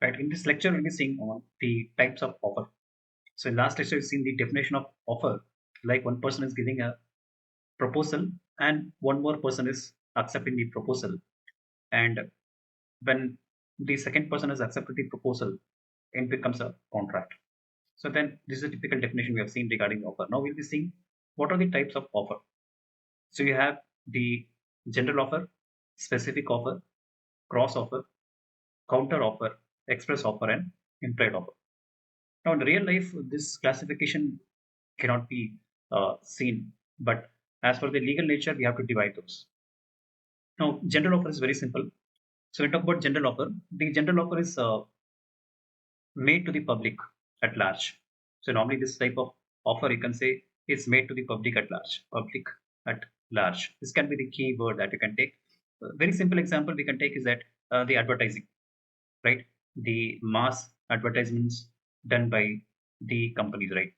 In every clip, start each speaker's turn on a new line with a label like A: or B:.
A: Right. In this lecture, we'll be seeing on the types of offer. So in last lecture, we've seen the definition of offer. Like one person is giving a proposal and one more person is accepting the proposal. And when the second person has accepted the proposal, it becomes a contract. So then this is a typical definition we have seen regarding offer. Now we'll be seeing what are the types of offer. So you have the general offer, specific offer, cross offer, counter offer, express offer, and implied offer. Now, in real life, this classification cannot be seen, but as for the legal nature, we have to divide those. Now, general offer is very simple. So, when we talk about general offer, the general offer is made to the public at large. So, normally, this type of offer you can say is made to the public at large. Public at large. This can be the key word that you can take. A very simple example we can take is that the advertising, right? The mass advertisements done by the companies, right?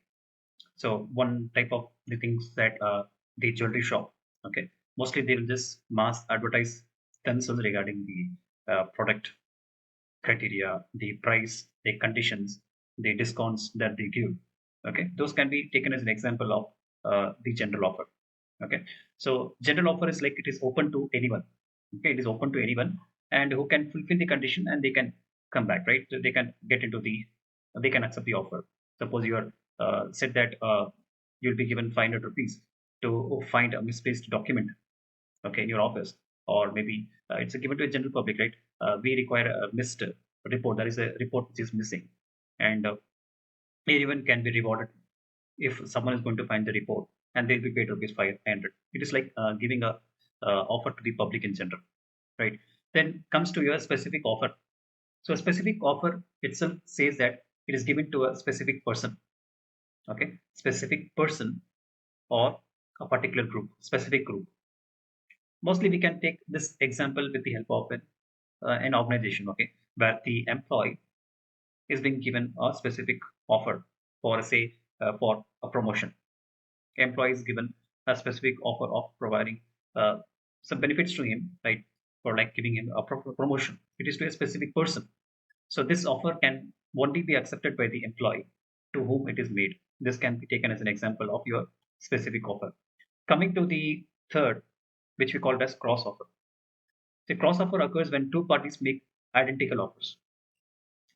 A: So one type of the things that the jewelry shop, okay, mostly they will just mass advertise themselves regarding the product criteria, the price, the conditions, the discounts that they give. Okay, those can be taken as an example of the general offer. Okay, so general offer is like it is open to anyone. Okay, it is open to anyone and who can fulfill the condition and they can come back, right? So they can get into they can accept the offer. Suppose you are said that you'll be given 500 rupees to find a misplaced document, okay, in your office, or maybe it's given to a general public, right? We require a missed report. There is a report which is missing, and anyone can be rewarded if someone is going to find the report, and they'll be paid rupees 500. It is like giving a offer to the public in general, right? Then comes to your specific offer. So a specific offer itself says that it is given to a specific person, okay, specific person or a particular group, specific group. Mostly we can take this example with the help of an organization, okay, where the employee is being given a specific offer for, say, for a promotion. Employee is given a specific offer of providing some benefits to him, right, for like giving him a promotion. It is to a specific person. So this offer can only be accepted by the employee to whom it is made. This can be taken as an example of your specific offer. Coming to the third, which we call it as cross offer. The cross offer occurs when two parties make identical offers.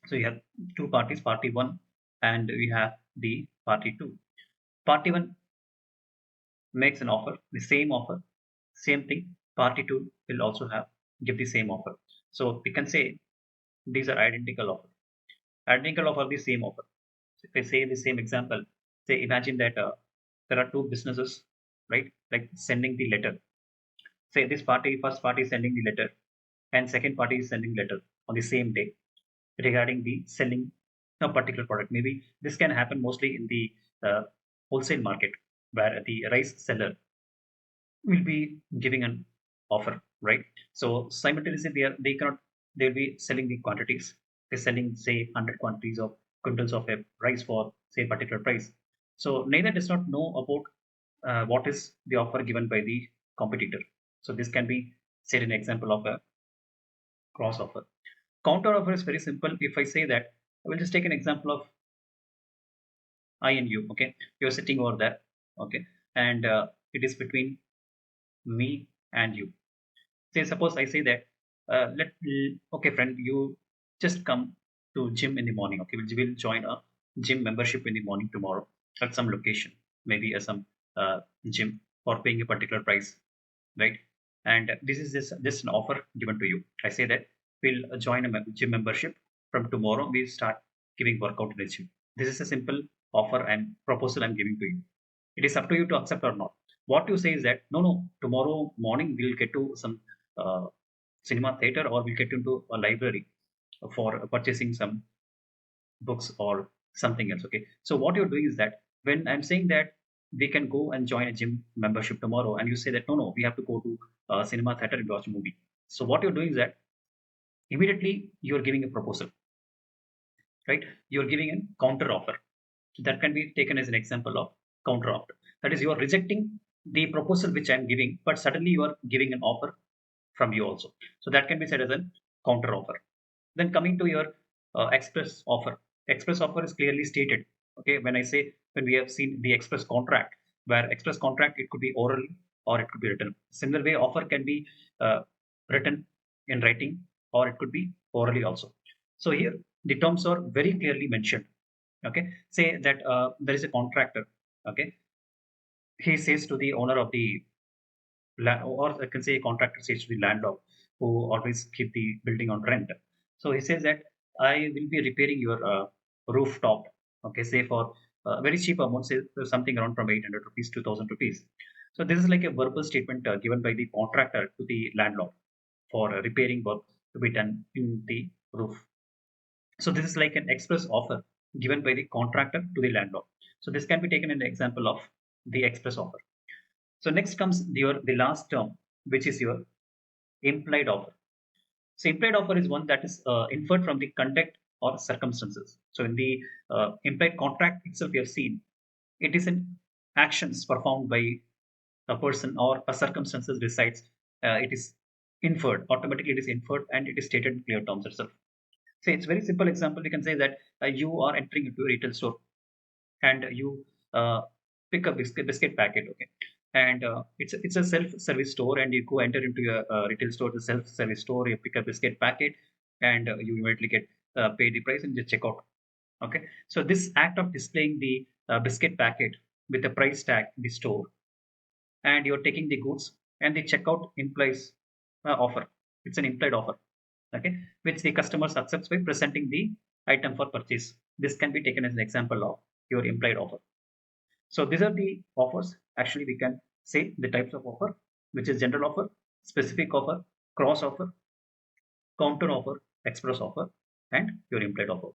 A: So you have two parties, party one, and we have the party two. Party one makes an offer, the same offer, same thing. Party two will also have give the same offer. So we can say these are identical offer. Identical offer, the same offer. So if I say the same example, say imagine that there are two businesses, right? Like sending the letter. Say this party, first party is sending the letter, and second party is sending letter on the same day regarding the selling a particular product. Maybe this can happen mostly in the wholesale market where the rice seller will be giving an offer, right? So simultaneously they'll be selling the quantities. They're selling say 100 quantities of quintals of a rice for say particular price. So neither does not know about what is the offer given by the competitor. So this can be said an example of a cross offer. Counter offer is very simple. If I say that, I will just take an example of I and you. Okay, you're sitting over there. Okay, and it is between me and you. Say, suppose I say that, okay, friend, you just come to gym in the morning. Okay, we'll join a gym membership in the morning tomorrow at some location, maybe at some gym for paying a particular price, right? And this is just an offer given to you. I say that we'll join a gym membership from tomorrow. We start giving workout in the gym. This is a simple offer and proposal I'm giving to you. It is up to you to accept or not. What you say is that no, tomorrow morning we'll get to some uh, cinema theater or we'll get into a library for purchasing some books or something else. Okay. So what you're doing is that when I'm saying that we can go and join a gym membership tomorrow, and you say that no, we have to go to cinema theater and watch a movie. So what you're doing is that immediately you're giving a proposal, right? You're giving a counter offer. So that can be taken as an example of counter offer. That is, you are rejecting the proposal which I'm giving, but suddenly you are giving an offer from you also. So that can be said as a counter offer. Then coming to your express offer. Express offer is clearly stated. Okay, when we have seen the express contract, where express contract it could be orally or it could be written. Similar way, offer can be written in writing or it could be orally also. So here the terms are very clearly mentioned. Okay, say that there is a contractor. Okay, he says to the owner of the or I can say a contractor says to the landlord who always keep the building on rent. So he says that I will be repairing your rooftop. Okay, say for very cheap amount, say something around from 800 rupees to 1000 rupees. So this is like a verbal statement given by the contractor to the landlord for repairing work to be done in the roof. So this is like an express offer given by the contractor to the landlord. So this can be taken an example of the express offer. So next comes the last term, which is your implied offer. So implied offer is one that is inferred from the conduct or circumstances. So in the implied contract itself, we have seen it is an actions performed by a person or a circumstances resides. It is inferred automatically. It is inferred and it is stated in clear terms itself. So it's very simple example. We can say that you are entering into a retail store and you pick a biscuit packet. Okay, and it's a self-service store, and you go enter into your retail store, the self-service store, you pick a biscuit packet, and you immediately get pay the price and just check out. Okay, so this act of displaying the biscuit packet with the price tag in the store, and you're taking the goods, and the checkout implies offer. It's an implied offer. Okay, which the customers accepts by presenting the item for purchase. This can be taken as an example of your implied offer. So these are the offers. Actually, we can say the types of offer, which is general offer, specific offer, cross offer, counter offer, express offer, and your implied offer.